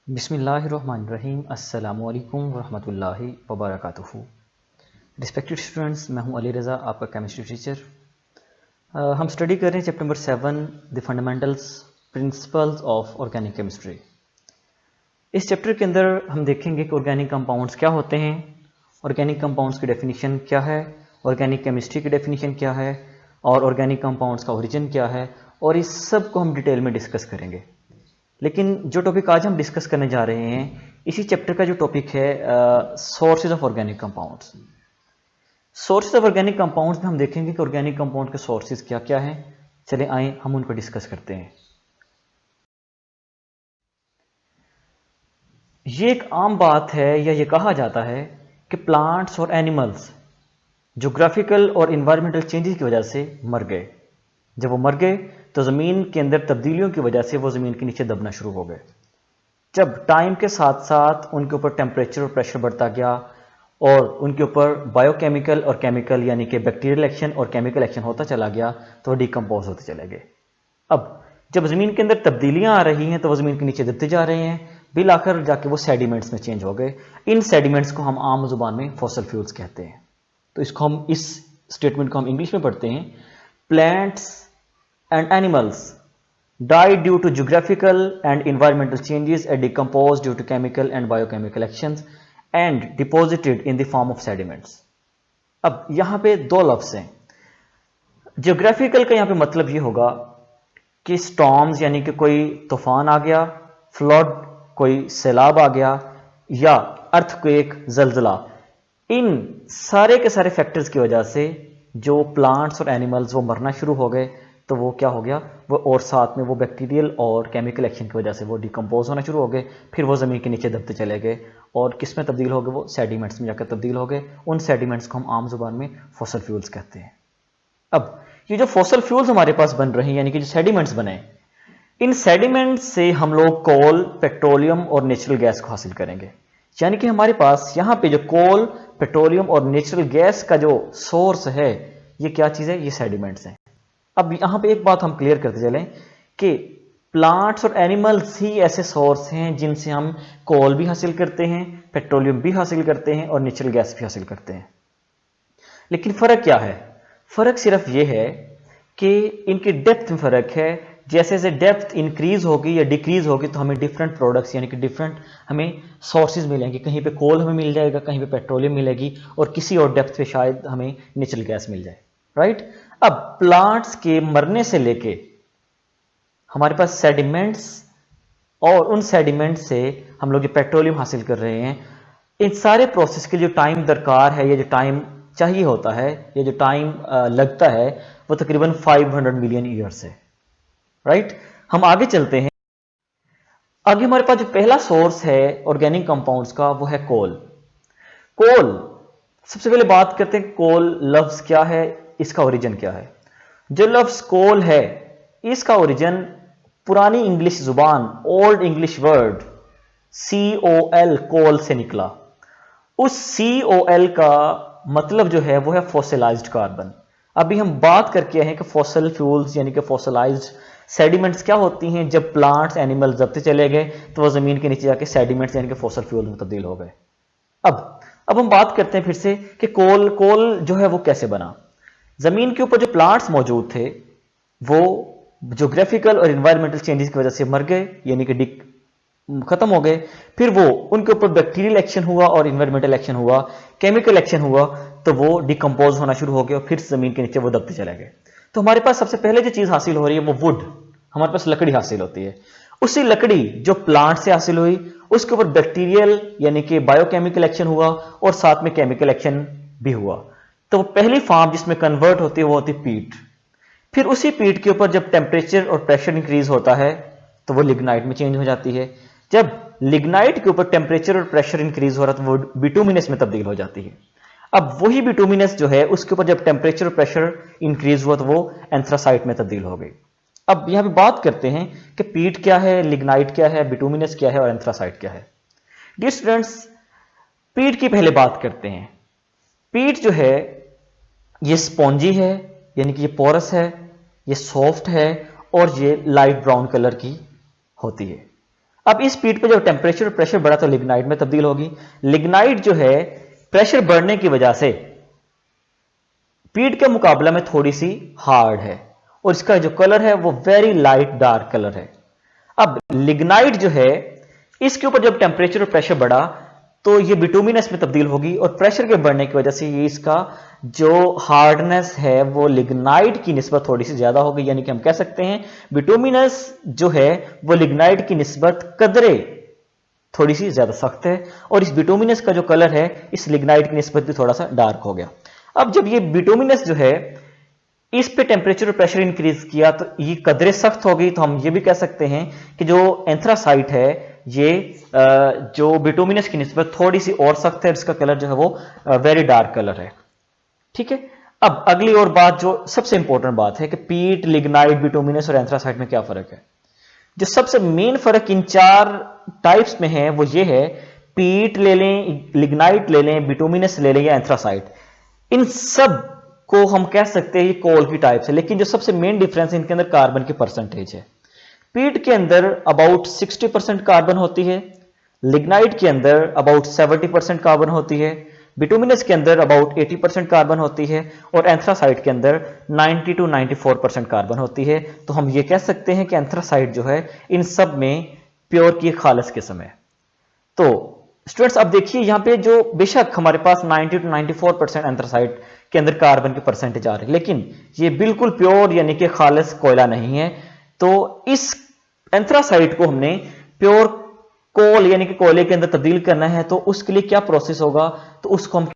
बिस्मिल्लाहिर्रहमानिर्रहीम अस्सलामु अलैकुम वरहमतुल्लाहि वबरकातुहू। रिस्पेक्टेड स्टूडेंट्स, मैं हूं अली रज़ा, आपका केमिस्ट्री टीचर। हम स्टडी कर रहे हैं chapter number 7 the fundamentals principles of organic chemistry. इस चैप्टर के अंदर हम देखेंगे कि ऑर्गेनिक कंपाउंड्स क्या होते हैं, ऑर्गेनिक कंपाउंड्स की डेफिनेशन क्या है, ऑर्गेनिक केमिस्ट्री की डेफिनेशन क्या है और ऑर्गेनिक कंपाउंड्स का ओरिजिन क्या है, और इस सब को हम डिटेल में डिस्कस करेंगे। लेकिन जो टॉपिक आज हम डिस्कस करने जा रहे हैं, इसी चैप्टर का जो टॉपिक है sources of organic compounds. Sources of organic compounds में हम देखेंगे कि ऑर्गेनिक कंपाउंड के सोर्सेज क्या क्या हैं। चलें आए हम उनको डिस्कस करते हैं। ये एक आम बात है या ये कहा जाता है कि प्लांट्स और एनिमल्स ज्योग्राफिकल और इन्वायरमेंटल चेंजेस की वजह से मर गए। जब वो मर गए तो ज़मीन के अंदर तब्दीलियों की वजह से वो ज़मीन के नीचे दबना शुरू हो गए। जब टाइम के साथ साथ उनके ऊपर टेम्परेचर और प्रेशर बढ़ता गया और उनके ऊपर बायोकेमिकल और केमिकल यानी कि बैक्टीरियल एक्शन और केमिकल एक्शन होता चला गया तो वो डिकम्पोज होते चले गए। अब जब ज़मीन के अंदर तब्दीलियां आ रही हैं तो वो ज़मीन के नीचे दबते जा रहे हैं, बिल आखिर जाके वो सेडिमेंट्स में चेंज हो गए। इन सेडिमेंट्स को हम आम जुबान में फॉसल फ्यूल्स कहते हैं। तो इसको हम इस स्टेटमेंट को हम इंग्लिश में पढ़ते हैं, plants and animals die due to geographical and environmental changes and decompose due to chemical and biochemical actions and deposited in the form of sediments। अब यहां पे दो लफ्ज हैं। जियोग्राफिकल का यहां पे मतलब ये होगा कि स्टॉर्म्स यानी कि कोई तूफान आ गया, फ्लड कोई सैलाब आ गया, या अर्थक्वेक जलजला, इन सारे के सारे फैक्टर्स की वजह से जो प्लांट्स और एनिमल्स वो मरना शुरू हो गए, तो वो क्या हो गया वो, और साथ में वो बैक्टीरियल और केमिकल एक्शन की वजह से वो डिकम्पोज होना शुरू हो गए, फिर वो ज़मीन के नीचे दबते चले गए और किस में तब्दील हो गए, वो सेडिमेंट्स में जाकर तब्दील हो गए। उन सेडिमेंट्स को हम आम जुबान में फॉसल फ्यूल्स कहते हैं। अब ये जो फॉसल फ्यूल्स हमारे पास बन रहे हैं यानी कि जो सेडिमेंट्स बने, इन सेडिमेंट्स से हम लोग कोल, पेट्रोलियम और नेचुरल गैस को हासिल करेंगे। यानी कि हमारे पास यहाँ पे जो कोल, पेट्रोलियम और नेचुरल गैस का जो सोर्स है, ये क्या चीज़ है, ये सेडिमेंट्स हैं। अब यहाँ पे एक बात हम क्लियर करते चलें कि प्लांट्स और एनिमल्स ही ऐसे सोर्स हैं जिनसे हम कोल भी हासिल करते हैं, पेट्रोलियम भी हासिल करते हैं और नेचुरल गैस भी हासिल करते हैं। लेकिन फ़र्क क्या है? फ़र्क सिर्फ ये है कि इनकी डेप्थ में फ़र्क है। जैसे जैसे डेप्थ इंक्रीज होगी या डिक्रीज होगी तो हमें डिफरेंट प्रोडक्ट्स यानी कि डिफरेंट हमें सोर्सेज मिलेंगे। कहीं पे कोल हमें मिल जाएगा, कहीं पे पेट्रोलियम मिलेगी और किसी और डेप्थ पे शायद हमें नेचुरल गैस मिल जाए, राइट। अब प्लांट्स के मरने से लेके हमारे पास सेडिमेंट्स और उन सेडिमेंट से हम लोग जो पेट्रोलियम हासिल कर रहे हैं, इन सारे प्रोसेस के जो टाइम दरकार है या जो टाइम चाहिए होता है या जो टाइम लगता है, वो तकरीबन 500 मिलियन ईयर्स है, राइट। हम आगे चलते हैं। आगे हमारे पास जो पहला सोर्स है ऑर्गेनिक कंपाउंड्स का, वो है कोल। कोल, सबसे पहले बात करते हैं कोल लफ्ज क्या है, इसका ओरिजिन क्या है। जो लफ्ज कोल है, इसका ओरिजिन पुरानी इंग्लिश जुबान, ओल्ड इंग्लिश वर्ड COL, कोल से निकला। उस COL का मतलब जो है वो है फॉसिलाइज्ड कार्बन। अभी हम बात करके आए हैं कि फॉसल फ्यूल्स यानी कि फॉसिलाइज्ड सेडिमेंट्स क्या होती हैं। जब प्लांट्स एनिमल्स दबते चले गए तो वह जमीन के नीचे जाके सेडिमेंट्स यानी कि फॉसल फ्यूल में तब्दील हो गए। अब हम बात करते हैं फिर से कि कोल जो है वो कैसे बना। जमीन के ऊपर जो प्लांट्स मौजूद थे वो ज्योग्राफिकल और इन्वायरमेंटल चेंजेस की वजह से मर गए यानी कि खत्म हो गए। फिर वो उनके ऊपर बैक्टीरियल एक्शन हुआ और इन्वायरमेंटल एक्शन हुआ, केमिकल एक्शन हुआ, तो वो डिकम्पोज होना शुरू हो गया और फिर जमीन के नीचे वो दबते चले गए। तो हमारे पास सबसे पहले जो चीज हासिल हो रही है वो वुड, हमारे पास लकड़ी हासिल होती है। उसी लकड़ी जो प्लांट से हासिल हुई, उसके ऊपर बैक्टीरियल यानी कि बायोकेमिकल एक्शन हुआ और साथ में केमिकल एक्शन भी हुआ। तो पहली फॉर्म जिसमें कन्वर्ट होती है वो होती है पीट। फिर उसी पीट के ऊपर जब टेम्परेचर और प्रेशर इंक्रीज होता है तो वो लिग्नाइट में चेंज हो जाती है। जब लिग्नाइट के ऊपर टेम्परेचर और प्रेशर इंक्रीज हो रहा है तो वो बिटुमिनस में तब्दील हो जाती है। अब वही बिटुमिनस जो है उसके ऊपर जब टेम्परेचर और प्रेशर इंक्रीज हुआ तो वो एंथ्रासाइट में तब्दील हो गई। अब यहां पे बात करते हैं कि पीट क्या है, लिग्नाइट क्या है, बिटुमिनस क्या है और एंथ्रासाइट क्या है। डियर स्टूडेंट्स, पीट की पहले बात करते हैं। पीट जो है ये स्पॉन्जी है यानी कि ये पोरस है, ये सॉफ्ट है और ये लाइट ब्राउन कलर की होती है। अब इस पीट पे जब टेम्परेचर और प्रेशर बढ़ा तो लिग्नाइट में तब्दील होगी। लिग्नाइट जो है प्रेशर बढ़ने की वजह से पीट के मुकाबला में थोड़ी सी हार्ड है और इसका जो कलर है वो वेरी लाइट डार्क कलर है। अब लिग्नाइट जो है इसके ऊपर जब टेम्परेचर और प्रेशर बढ़ा तो ये बिटुमिनस में तब्दील होगी और प्रेशर के बढ़ने की वजह से ये इसका जो हार्डनेस है वो लिग्नाइट की निस्बत थोड़ी सी ज्यादा होगी, यानी कि हम कह सकते हैं बिटुमिनस जो है वो लिग्नाइट की निस्बत कदरे थोड़ी सी ज्यादा सख्त है और इस बिटुमिनस का जो कलर है इस लिग्नाइट की निस्बत भी थोड़ा सा डार्क हो गया। अब जब ये बिटुमिनस जो है इस पे टेम्परेचर और प्रेशर इंक्रीज किया तो ये कदरे सख्त हो गई, तो हम ये भी कह सकते हैं कि जो एंथ्रासाइट है ये जो बिटुमिनस की निस्बत थोड़ी सी और सख्त है, इसका कलर जो है वो वेरी डार्क कलर है। ठीक है, अब अगली और बात जो सबसे इंपॉर्टेंट बात है कि पीट, लिग्नाइट, बिटुमिनस और एंथ्रासाइट में क्या फर्क है। जो सबसे मेन फर्क इन चार टाइप्स में है वो ये है, पीट ले लें, लिग्नाइट ले लें, बिटुमिनस ले लें या एंथ्रासाइट, इन सब को हम कह सकते हैं ये कोल की टाइप्स है, लेकिन जो सबसे मेन डिफरेंस इनके अंदर कार्बन की परसेंटेज है। पीट के अंदर अबाउट 60% कार्बन होती है, लिग्नाइट के अंदर अबाउट 70% कार्बन होती है, बिटुमिनस के अंदर अबाउट 80% कार्बन होती है और एंथ्रासाइट के अंदर 90 to 94% कार्बन होती है। तो हम ये कह सकते हैं कि एंथ्रासाइट जो है इन सब में प्योर की खालिस किस्म है। तो स्टूडेंट्स अब देखिए यहां पे जो बेशक हमारे पास 90 to 94% एंथ्रासाइट के अंदर कार्बन की परसेंटेज आ रही है, लेकिन ये बिल्कुल प्योर यानी कि खालिस कोयला नहीं है। तो इस एंथ्रासाइट को हमने प्योर कोल यानी कि कोयले के अंदर तब्दील करना है, तो उसके लिए क्या प्रोसेस होगा, तो उसको हम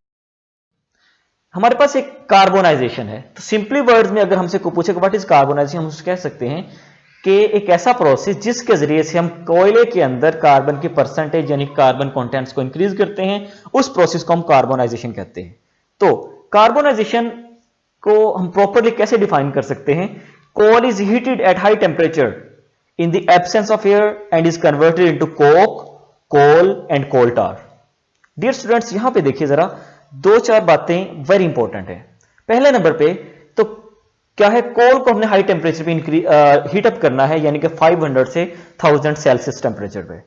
हमारे पास एक कार्बोनाइजेशन है। तो सिंपली वर्ड्स में अगर हमसे कोई पूछेगा व्हाट इज कार्बोनाइजेशन, हम उसको कह सकते हैं कि एक ऐसा प्रोसेस जिसके जरिए से हम कोयले के अंदर कार्बन की परसेंटेज यानी कार्बन कंटेंट्स को इंक्रीज करते हैं, उस प्रोसेस को हम कार्बोनाइजेशन कहते हैं। तो कार्बोनाइजेशन को हम प्रॉपर्ली कैसे डिफाइन कर सकते हैं, coal is heated at high temperature in the absence of air and is converted into coke, coal and coal tar. Dear students, यहां पे देखिए जरा दो चार बातें वेरी इंपॉर्टेंट है। पहले नंबर पे तो क्या है, कोल को हमने हाई टेम्परेचर पे हीट अप करना है यानी कि 500 से 1000 सेल्सियस टेम्परेचर पे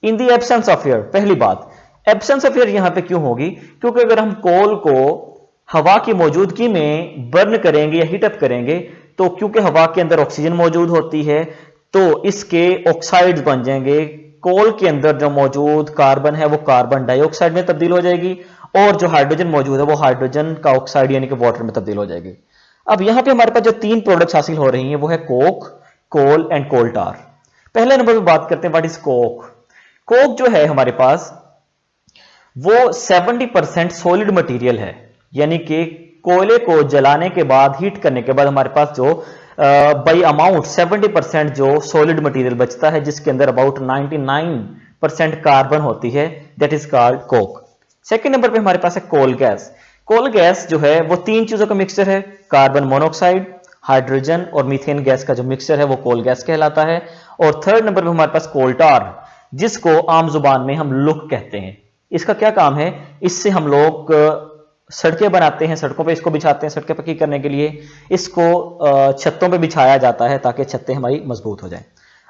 इन दी एब्सेंस ऑफ एयर। पहली बात, एब्सेंस ऑफ एयर यहां पे क्यों होगी, क्योंकि अगर हम कोल को हवा की मौजूदगी में बर्न करेंगे या हीट अप करेंगे तो क्योंकि हवा के अंदर ऑक्सीजन मौजूद होती है तो इसके ऑक्साइड्स बन जाएंगे। कोल के अंदर जो मौजूद कार्बन है वो कार्बन डाइऑक्साइड में तब्दील हो जाएगी और जो हाइड्रोजन मौजूद है वो हाइड्रोजन का ऑक्साइड यानी कि वाटर में तब्दील हो जाएगी। अब यहां पे हमारे पास जो तीन प्रोडक्ट्स हासिल हो रही हैं वो है कोक, कोल एंड कोल टार। पहले नंबर पे बात करते हैं व्हाट इज कोक। कोक जो है हमारे पास वो 70% सॉलिड मटेरियल है, यानी कि कोयले को जलाने के बाद, हीट करने के बाद हमारे पास जो बाई अमाउंट 70% जो सॉलिड मटेरियल बचता है जिसके अंदर अबाउट 99% कार्बन होती है, that is called Coke. Second number पे हमारे पास है कोल गैस। कोल गैस जो है वो तीन चीजों का मिक्सचर है, कार्बन मोनोऑक्साइड, हाइड्रोजन और मीथेन गैस का जो मिक्सचर है वो कोल गैस कहलाता है। और थर्ड नंबर पे हमारे पास कोल टार, जिसको आम जुबान में हम लुक कहते हैं। इसका क्या काम है, इससे हम लोग सड़कें बनाते हैं, सड़कों पे इसको बिछाते हैं सड़कें पक्की करने के लिए, इसको छतों पे बिछाया जाता है ताकि छतें हमारी मजबूत हो जाएं।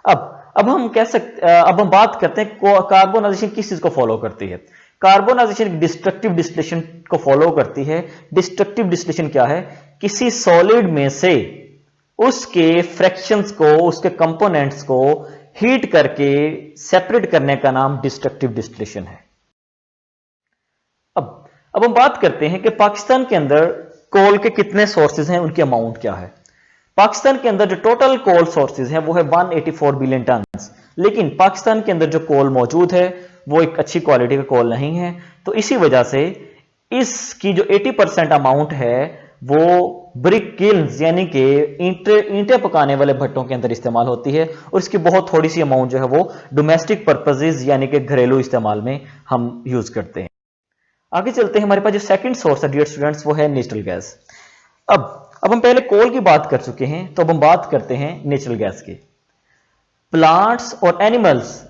अब हम कह सकते अब हम बात करते हैं कार्बोनाइजेशन किस चीज को फॉलो करती है। कार्बोनाइजेशन डिस्ट्रक्टिव डिस्टिलेशन को फॉलो करती है। डिस्ट्रक्टिव डिस्टिलेशन क्या है, किसी सॉलिड में से उसके फ्रैक्शंस को, उसके कंपोनेंट्स को हीट करके सेपरेट करने का नाम डिस्ट्रक्टिव डिस्टिलेशन है। अब हम बात करते हैं कि पाकिस्तान के अंदर कोल के कितने सोर्सेज हैं, उनकी अमाउंट क्या है। पाकिस्तान के अंदर जो टोटल कोल सोर्सेज हैं वो है 184 बिलियन टन, लेकिन पाकिस्तान के अंदर जो कोल मौजूद है वो एक अच्छी क्वालिटी का कोल नहीं है। तो इसी वजह से इसकी जो 80% अमाउंट है वो ब्रिक किल्स यानी कि ईंटें पकाने वाले भट्टों के अंदर इस्तेमाल होती है और इसकी बहुत थोड़ी सी अमाउंट जो है वो डोमेस्टिक पर्पजेज यानी कि घरेलू इस्तेमाल में हम यूज करते हैं। आगे चलते हैं, हमारे पास जो सेकंड सोर्स है डियर स्टूडेंट्स वो है नेचुरल गैस। अब हम पहले कोल की बात कर चुके हैं, तो अब हम बात करते हैं नेचुरल गैस की। प्लांट्स और एनिमल्स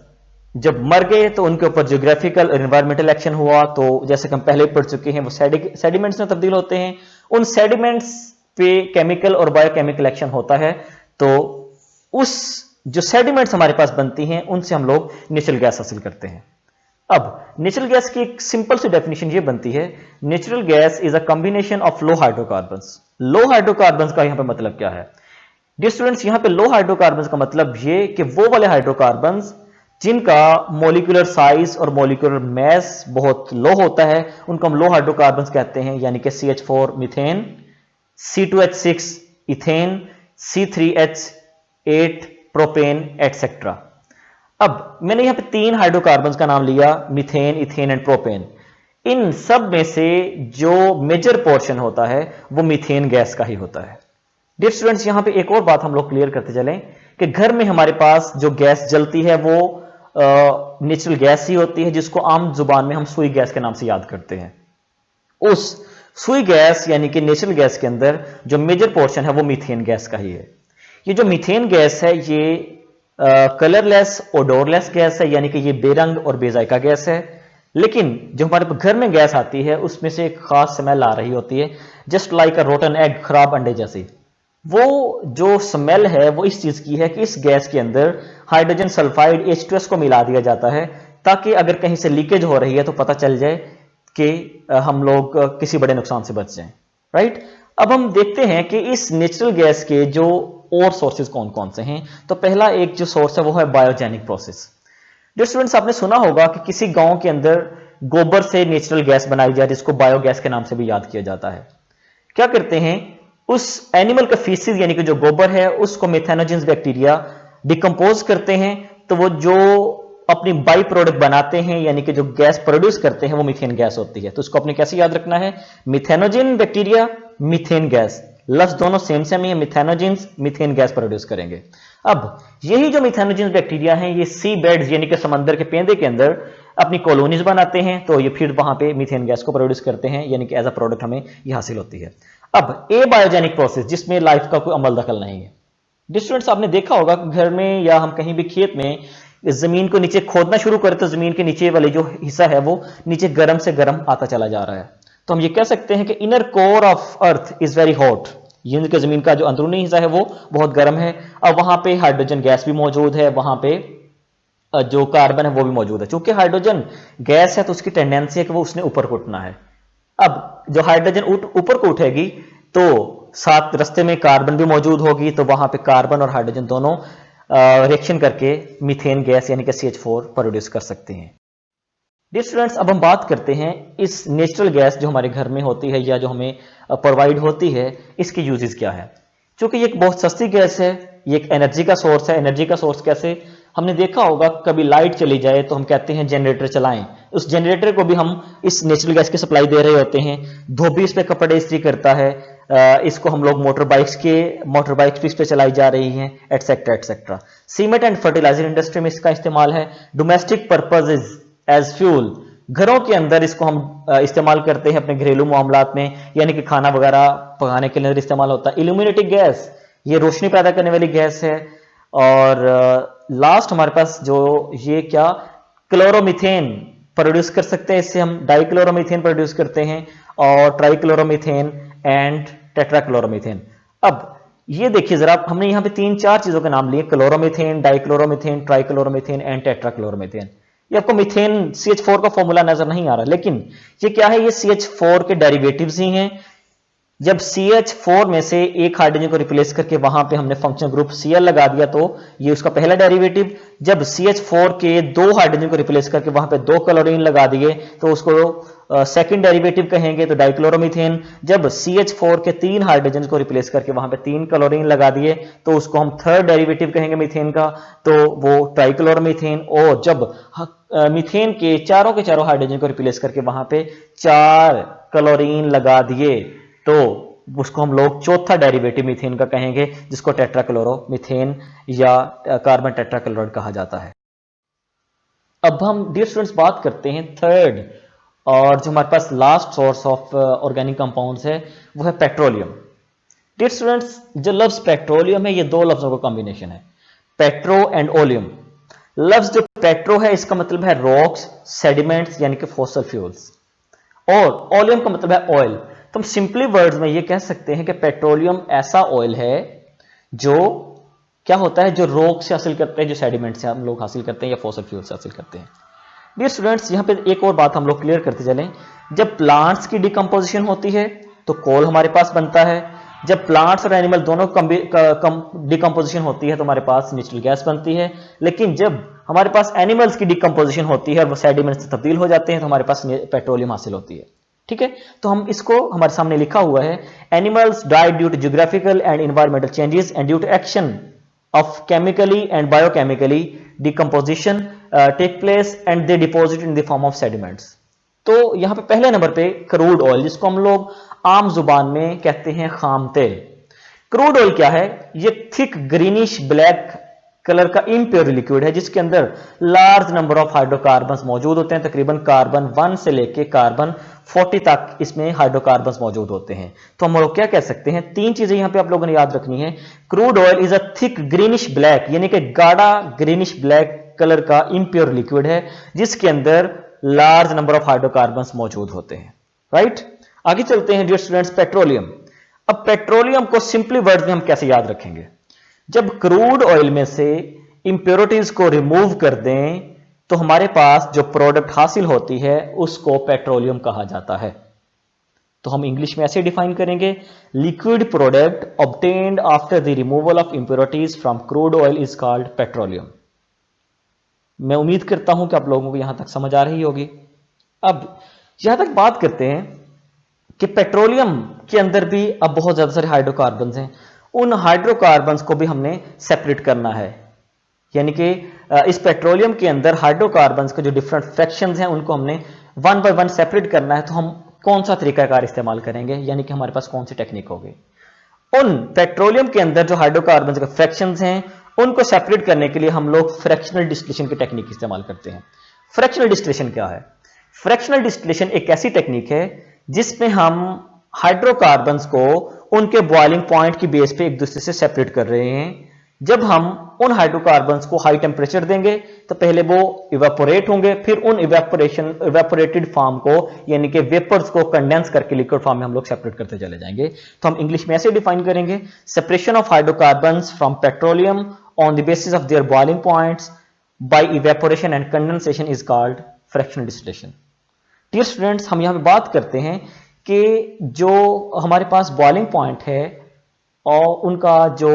जब मर गए तो उनके ऊपर जियोग्राफिकल और एनवायरमेंटल एक्शन हुआ, तो जैसे कि हम पहले पढ़ चुके हैं वो सेडिमेंट्स में तब्दील होते हैं। उन सेडिमेंट्स पे केमिकल और बायोकेमिकल एक्शन होता है, तो उस जो सेडिमेंट्स हमारे पास बनती हैं उनसे हम लोग नेचुरल गैस हासिल करते हैं। अब नेचुरल गैस की एक सिंपल सी डेफिनेशन ये बनती है, natural gas is a combination of low hydrocarbons. Low hydrocarbons का यहां पे मतलब क्या है? डियर स्टूडेंट्स, यहां पे लो हाइड्रोकार्बन्स का मतलब ये कि वो वाले हाइड्रोकार्बन्स जिनका मोलिकुलर साइज और मोलिकुलर मास बहुत लो होता है उनको हम लो हाइड्रोकार्बन्स कहते हैं, यानी कि CH4 methane, C2H6 ethane, C3H8 propane etcetera. अब मैंने यहां पे 3 हाइड्रोकार्बन्स का नाम लिया, मीथेन, इथेन एंड प्रोपेन। इन सब में से जो मेजर पोर्शन होता है वो मीथेन गैस का ही होता है। डियर स्टूडेंट्स, यहां पे एक और बात हम लोग क्लियर करते चलें कि घर में हमारे पास जो गैस जलती है वो नेचुरल गैस ही होती है, जिसको आम जुबान में हम सुई गैस के नाम से याद करते हैं। उस सुई गैस यानी कि नेचुरल गैस के अंदर जो मेजर पोर्शन है वो मीथेन गैस का ही है। ये जो मीथेन गैस है ये कलरलेस ओडोरलेस गैस है, यानी कि ये बेरंग और बेजायका गैस है। लेकिन जो हमारे घर में गैस आती है उसमें से एक खास स्मेल आ रही होती है, जस्ट लाइक अ रोटन एग, खराब अंडे जैसी। वो जो स्मेल है वो इस चीज की है कि इस गैस के अंदर हाइड्रोजन सल्फाइड H2S को मिला दिया जाता है, ताकि अगर कहीं से लीकेज हो रही है तो पता चल जाए कि हम लोग किसी बड़े नुकसान से बच जाएं। राइट, अब हम देखते हैं कि इस नेचुरल गैस के जो और सोर्सेज कौन कौन से हैं। तो पहला एक जो सोर्स है वो है बायोजेनिक प्रोसेस। डियर स्टूडेंट्स, आपने सुना होगा कि किसी गांव के अंदर गोबर से नेचुरल गैस बनाई जाए, जिसको बायोगैस के नाम से भी याद किया जाता है। क्या करते हैं, उस एनिमल का फीसिस यानी कि जो गोबर है उसको मिथेनोजेंस बैक्टीरिया डिकम्पोज करते हैं, तो वो जो अपनी बाई प्रोडक्ट बनाते हैं यानी कि जो गैस प्रोड्यूस करते हैं वो मीथेन गैस होती है। तो उसको अपने कैसे याद रखना है, मिथेनोजेन बैक्टीरिया, मीथेन गैस, लफ्ज दोनों सेम सेम ही है, मिथेनोजेंस मीथेन गैस प्रोड्यूस करेंगे। अब यही जो मिथेनोजेंस बैक्टीरिया हैं ये सी बेड्स यानी कि समंदर के पेंदे के अंदर अपनी कॉलोनीज बनाते हैं, तो ये फिर वहां पे मीथेन गैस को प्रोड्यूस करते हैं, यानी कि एज अ प्रोडक्ट हमें ये हासिल होती है। अब ए बायोजेनिक प्रोसेस, जिसमें लाइफ का कोई अमल दखल नहीं है। स्टूडेंट्स, आपने देखा होगा कि घर में या हम कहीं भी खेत में जमीन को नीचे खोदना शुरू करें तो जमीन के नीचे वाले जो हिस्सा है वो नीचे गर्म से गर्म आता चला जा रहा है। तो हम ये कह सकते हैं कि inner core of earth is very hot, यानी कि जमीन का जो अंदरूनी हिस्सा है वो बहुत गर्म है। अब वहां पे हाइड्रोजन गैस भी मौजूद है, वहां पे जो कार्बन है वो भी मौजूद है। चूंकि हाइड्रोजन गैस है तो उसकी टेंडेंसी है कि वो उसने ऊपर को उठना है। अब जो हाइड्रोजन ऊपर को उठेगी तो साथ रास्ते में कार्बन भी मौजूद होगी, तो वहां पे कार्बन और हाइड्रोजन दोनों रिएक्शन करके मीथेन गैस यानी कि CH4 प्रोड्यूस कर सकते हैं। डियर स्टूडेंट्स, अब हम बात करते हैं इस नेचुरल गैस जो हमारे घर में होती है या जो हमें प्रोवाइड होती है, इसके यूजेस क्या है। क्योंकि ये एक बहुत सस्ती गैस है, ये एक एनर्जी का सोर्स है। एनर्जी का सोर्स कैसे, हमने देखा होगा कभी लाइट चली जाए तो हम कहते हैं जनरेटर चलाएं, उस जनरेटर को भी हम इस नेचुरल गैस की सप्लाई दे रहे होते हैं। धोबी इस पे कपड़े इस्त्री करता है, इसको हम लोग मोटर बाइक्स भी इस पे चलाई जा रही हैं, etcetera etcetera. Cement and fertiliser industry में इसका इस्तेमाल है। डोमेस्टिक पर्पजेज एज फ्यूल, घरों के अंदर इसको हम इस्तेमाल करते हैं अपने घरेलू मामलात में, यानी कि खाना वगैरह पकाने के लिए इस्तेमाल होता है। इल्यूमिनेटिंग गैस, ये रोशनी पैदा करने वाली गैस है। और लास्ट हमारे पास जो ये क्या, क्लोरोमीथेन प्रोड्यूस कर सकते हैं, इससे हम डाइक्लोरोमीथेन प्रोड्यूस करते हैं, और ट्राइक्लोरोमीथेन एंड टेट्राक्लोरोमीथेन। अब ये देखिए जरा, हमने यहाँ पे 3-4 चीजों के नाम लिए, क्लोरोमीथेन, डाइक्लोरोमीथेन, ट्राइक्लोरोमीथेन एंड टेट्राक्लोरोमीथेन। ये आपको मीथेन CH4 का फॉर्मूला नजर नहीं आ रहा, लेकिन ये क्या है, ये CH4 के डेरिवेटिव्स ही हैं। जब CH4 में से एक हाइड्रोजन को रिप्लेस करके वहां पे हमने फंक्शनल ग्रुप Cl लगा दिया तो ये उसका पहला डेरिवेटिव। जब CH4 के 2 हाइड्रोजन को रिप्लेस करके वहां पे 2 क्लोरीन लगा दिए तो उसको सेकंड डेरिवेटिव कहेंगे, तो डाइक्लोरोमीथेन। जब CH4 के 3 हाइड्रोजन को रिप्लेस करके वहां पे 3 क्लोरीन लगा दिए तो उसको हम थर्ड डेरिवेटिव कहेंगे मीथेन का, तो वो ट्राइक्लोरोमीथेन। और जब मीथेन के चारों हाइड्रोजन को रिप्लेस करके वहां पे 4 क्लोरीन लगा दिए तो उसको हम लोग चौथा डेरिवेटिव मीथेन का कहेंगे, जिसको टेट्राक्लोरोमीथेन या कार्बन टेट्राक्लोराइड कहा जाता है। अब हम डियर स्टूडेंट्स बात करते हैं थर्ड और जो हमारे पास last source of organic compounds है वो है पेट्रोलियम। डियर स्टूडेंट्स, जो लफ्ज पेट्रोलियम है ये 2 लफ्जों का कॉम्बिनेशन है, पेट्रो एंड ओलियम। लफ्ज जो पेट्रो है इसका मतलब है रॉक्स, सेडिमेंट्स यानी कि फॉसल फ्यूल्स, और ओलियम का मतलब है ऑयल। तो हम सिंपली वर्ड्स में ये कह सकते हैं कि पेट्रोलियम ऐसा ऑयल है जो क्या होता है, जो रॉक से हासिल करते हैं, जो सेडिमेंट से हम लोग हासिल करते हैं या फॉसिल फ्यूल से हासिल करते हैं। डियर स्टूडेंट्स, यहाँ पे एक और बात हम लोग क्लियर करते चलें, जब प्लांट्स की डिकम्पोजिशन होती है तो कोल हमारे पास बनता है, जब प्लांट्स और एनिमल दोनों डिकम्पोजिशन होती है तो हमारे पास नेचुरल गैस बनती है। लेकिन जब हमारे पास एनिमल्स की डिकम्पोजिशन होती है और वो सेडिमेंट से तब्दील हो जाते हैं तो हमारे पास पेट्रोलियम हासिल होती है। ठीक है, तो हम इसको हमारे सामने लिखा हुआ है, animals died due to geographical and environmental changes and due to action of chemically and biochemically decomposition take place and they deposit in the form of sediments। तो यहां पे पहले नंबर पे क्रूड ऑयल, जिसको हम लोग आम जुबान में कहते हैं खाम तेल। क्रूड ऑयल क्या है, ये थिक ग्रीनिश ब्लैक कलर का इम्प्योर लिक्विड है जिसके अंदर लार्ज नंबर ऑफ हाइड्रोकार्बन्स मौजूद होते हैं। तकरीबन कार्बन 1 से लेके कार्बन 40 तक इसमें हाइड्रोकार्बन्स मौजूद होते हैं। तो हम लोग क्या कह सकते हैं, तीन चीजें यहां पे आप लोगों ने याद रखनी है। Crude oil is a thick greenish black, यानी कि गाढ़ा ग्रीनिश ब्लैक कलर का इम्प्योर लिक्विड है जिसके अंदर लार्ज नंबर ऑफ हाइड्रोकार्बन्स मौजूद होते हैं। राइट, आगे चलते हैं डियर स्टूडेंट्स, पेट्रोलियम। अब पेट्रोलियम को सिंपली वर्ड्स में हम कैसे याद रखेंगे, जब क्रूड ऑयल में से इंप्योरिटीज को रिमूव कर दें तो हमारे पास जो प्रोडक्ट हासिल होती है उसको पेट्रोलियम कहा जाता है। तो हम इंग्लिश में ऐसे डिफाइन करेंगे, liquid product obtained after the removal of impurities from crude oil is called petroleum. मैं उम्मीद करता हूं कि आप लोगों को यहां तक समझ आ रही होगी। अब यहां तक बात करते हैं कि पेट्रोलियम के अंदर भी अब बहुत ज्यादा सारे हाइड्रोकार्बन्स हैं, उन हाइड्रोकार्बन्स को भी हमने सेपरेट करना है। यानी कि इस पेट्रोलियम के अंदर हाइड्रोकार्बन्स के जो डिफरेंट फ्रैक्शंस हैं उनको हमने 1 बाय 1 सेपरेट करना है। तो हम कौन सा तरीकाकार इस्तेमाल करेंगे, यानी कि हमारे पास कौन सी टेक्निक होगी। उन पेट्रोलियम के अंदर जो हाइड्रोकार्बन्स के फ्रैक्शंस हैं उनको सेपरेट करने के लिए हम लोग फ्रैक्शनल डिस्टिलेशन की टेक्निक इस्तेमाल करते हैं। फ्रैक्शनल डिस्टिलेशन क्या है, फ्रैक्शनल डिस्टिलेशन एक ऐसी टेक्निक है जिसमें हम हाइड्रोकार्बन्स को उनके बॉइलिंग पॉइंट की बेस पे एक दूसरे से सेपरेट कर रहे हैं। जब हम उन हाइड्रोकार्बन्स को हाई टेम्परेचर देंगे तो पहले वो इवेपोरेट होंगे, फिर उन इवेपोरेटेड फॉर्म को यानी कि वेपर्स को कंडेंस करके लिक्विड फॉर्म में हम लोग सेपरेट करते चले जाएंगे। तो हम इंग्लिश में ऐसे डिफाइन करेंगे, separation of hydrocarbons from petroleum on the basis of their boiling points by evaporation and condensation is called fractional distillation. Dear students, हम यहां पे बात करते हैं कि जो हमारे पास बॉइलिंग पॉइंट है और उनका जो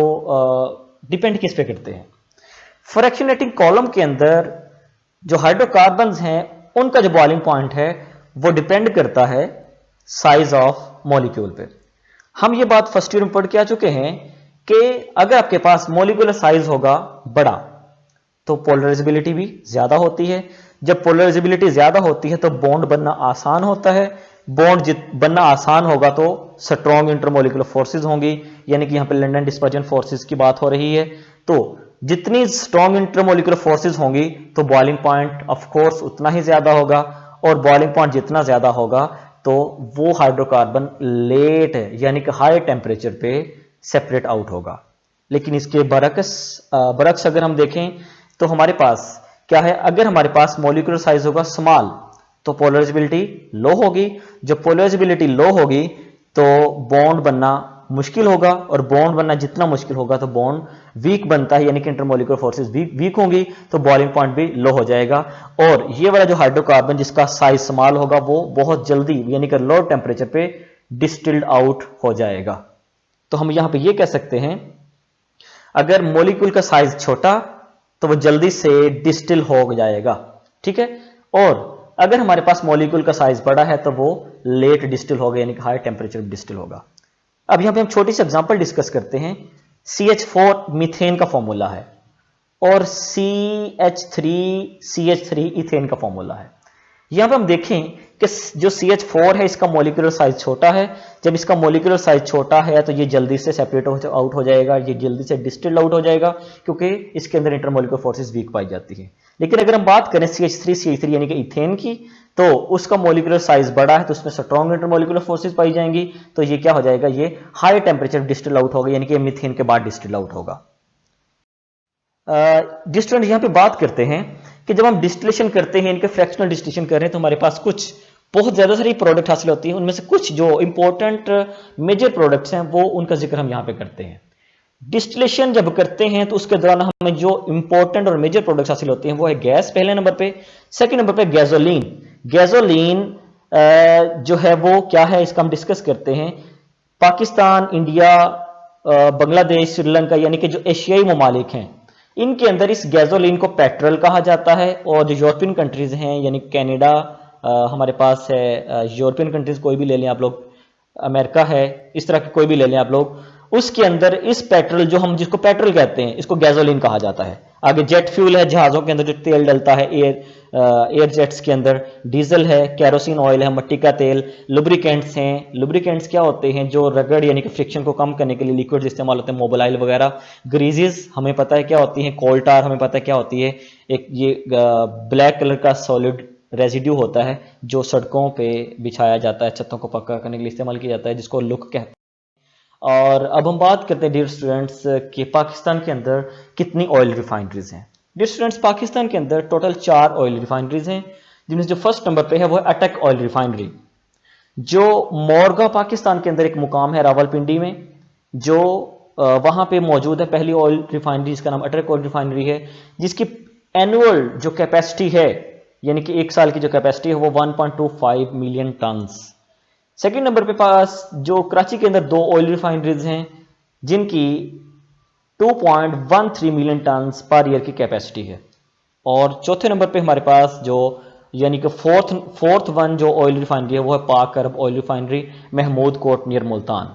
डिपेंड किस पे करते हैं। फ्रैक्शनेटिंग कॉलम के अंदर जो हाइड्रोकार्बन्स हैं उनका जो बॉइलिंग पॉइंट है वो डिपेंड करता है साइज ऑफ मॉलिक्यूल पे। हम ये बात फर्स्ट ईयर में पढ़ के आ चुके हैं कि अगर आपके पास मॉलिक्यूलर साइज होगा बड़ा तो पोलराइजेबिलिटी भी ज्यादा होती है। जब पोलराइजेबिलिटी ज्यादा होती है तो बॉन्ड बनना आसान होता है, बॉन्ड बनना आसान होगा तो स्ट्रॉन्ग इंटरमोलिकुलर फोर्सेज होंगी, यानी कि यहां पे लंडन डिस्पर्जन फोर्सेज की बात हो रही है। तो जितनी स्ट्रॉन्ग इंटरमोलिकुलर फोर्सेज होंगी तो बॉइलिंग पॉइंट ऑफ कोर्स उतना ही ज्यादा होगा, और बॉइलिंग पॉइंट जितना ज्यादा होगा तो वो हाइड्रोकार्बन लेट यानी कि हाई टेम्परेचर पे सेपरेट आउट होगा। लेकिन इसके बरक्स अगर हम देखें तो हमारे पास क्या है, अगर हमारे पास मॉलिक्यूलर साइज होगा स्मॉल तो पोलराइजेबिलिटी लो होगी। जब पोलराइजेबिलिटी लो होगी तो बॉन्ड बनना मुश्किल होगा, और बॉन्ड बनना जितना मुश्किल होगा तो बॉन्ड वीक बनता है, यानी कि इंटरमोलिकुलर फोर्सेस वीक होंगी तो बॉइलिंग पॉइंट भी लो हो जाएगा। और ये वाला जो हाइड्रोकार्बन जिसका साइज स्मॉल होगा वो बहुत जल्दी यानी कि लो टेम्परेचर पे डिस्टिल्ड आउट हो जाएगा। तो हम यहां पे ये कह सकते हैं, अगर मॉलिक्यूल का साइज छोटा तो वो जल्दी से डिस्टिल हो जाएगा, ठीक है। और अगर हमारे पास मॉलिक्यूल का साइज बड़ा है तो वो लेट डिस्टिल होगा, यानी कि हाई टेम्परेचर डिस्टिल होगा। अब यहां पे हम छोटी सी एग्जांपल डिस्कस करते हैं। CH4 मीथेन का फॉर्मूला है और CH3 इथेन का फॉर्मूला है। यहां पे हम देखें कि जो CH4 है इसका मॉलिक्यूलर साइज छोटा है। जब इसका मॉलिक्यूलर साइज छोटा है तो ये जल्दी से सेपरेट आउट हो जाएगा, ये जल्दी से डिस्टिल्ड आउट हो जाएगा क्योंकि इसके अंदर इंटरमोलिक्यूलर फोर्सेस वीक पाई जाती है। लेकिन अगर हम बात करें CH3 यानी कि इथेन की, तो उसका मॉलिक्यूलर साइज बड़ा है तो उसमें स्ट्रॉन्ग इंटरमोलिक्यूलर फोर्सेस पाई जाएंगी, तो ये क्या हो जाएगा, ये हाई टेम्परेचर डिस्टिल आउट होगा, यानी कि मीथेन के बाद डिस्टिल आउट होगा। डिस्टिलेंट यहां पे बात करते हैं कि जब हम डिस्टिलेशन करते हैं, इनके फ्रैक्शनल डिस्टिलेशन कर रहे हैं तो हमारे पास कुछ बहुत ज्यादा सारी प्रोडक्ट हासिल होती है। उनमें से कुछ जो इंपॉर्टेंट मेजर प्रोडक्ट्स हैं वो उनका जिक्र हम यहां पे करते हैं। डिस्टिलेशन जब करते हैं तो उसके दौरान हमें जो इंपॉर्टेंट और मेजर प्रोडक्ट्स हासिल होते हैं वो है गैस पहले नंबर पे। सेकंड नंबर पे गैसोलीन। गैसोलीन जो है वो क्या है, इसका हम डिस्कस करते हैं। पाकिस्तान, इंडिया, बांग्लादेश, श्रीलंका यानी कि जो एशियाई ममालिक हैं, इनके अंदर इस गैसोलीन को पेट्रोल कहा जाता है। और जो यूरोपियन कंट्रीज हैं यानी कनाडा हमारे पास है, यूरोपियन कंट्रीज कोई भी ले लें आप लोग, अमेरिका है, इस तरह के कोई भी ले लें आप लोग, उसके अंदर इस पेट्रोल, जो हम जिसको पेट्रोल कहते हैं, इसको गैसोलीन कहा जाता है। आगे जेट फ्यूल है, जहाज़ों के अंदर जो तेल डलता है, एयर जेट्स के अंदर। डीजल है, कैरोसिन ऑयल है, मिट्टी का तेल। लुब्रिकेंट्स हैं। लुब्रिकेंट्स क्या होते हैं, जो रगड़ यानी कि फ्रिक्शन को कम करने के लिए लिक्विड इस्तेमाल होते हैं, मोबाइल वगैरह। ग्रीजेस हमें पता है क्या होती हैं, कोल टार हमें पता है क्या होती है, एक ये ब्लैक कलर का सॉलिड रेजिड्यू होता है जो सड़कों पे बिछाया जाता है, छतों को पक्का करने के लिए इस्तेमाल किया जाता है, जिसको लुक कहते हैं। और अब हम बात करते हैं डियर स्टूडेंट्स कि पाकिस्तान के अंदर कितनी ऑयल रिफाइनरीज हैं। डियर स्टूडेंट्स, पाकिस्तान के अंदर टोटल 4 ऑयल रिफाइनरीज हैं, जिनमें जो फर्स्ट नंबर पे है वो है अटक ऑयल रिफाइनरी, जो मोरगा पाकिस्तान के अंदर एक मुकाम है रावलपिंडी में, जो वहाँ पे मौजूद है। पहली ऑयल रिफाइनरी जिसका नाम अटक ऑयल रिफाइनरी है, जिसकी एनुअल जो कैपेसिटी है यानी कि एक साल की जो कैपेसिटी है वो 1.25 मिलियन टन्स। सेकेंड नंबर पे पास जो कराची के अंदर 2 ऑयल रिफाइनरीज हैं, जिनकी 2.13 मिलियन टन्स पर ईयर की कैपेसिटी है। और चौथे नंबर पे हमारे पास जो यानी कि फोर्थ वन जो ऑयल रिफाइनरी है वो है Pak Arab oil refinery, Mahmood Kot near Multan.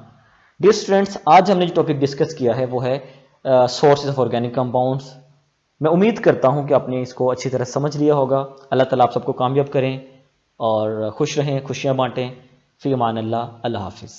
Dear students, आज हमने जो टॉपिक डिस्कस किया है वो है सोर्सेज ऑफ ऑर्गेनिक कंपाउंड्स। मैं उम्मीद करता हूं कि आपने इसको अच्छी तरह समझ लिया होगा। अल्लाह ताला आप सबको कामयाब करें और खुश रहें, खुशियां बांटें। फ़ी अमान अल्लाह, अल्लाह हाफिज़।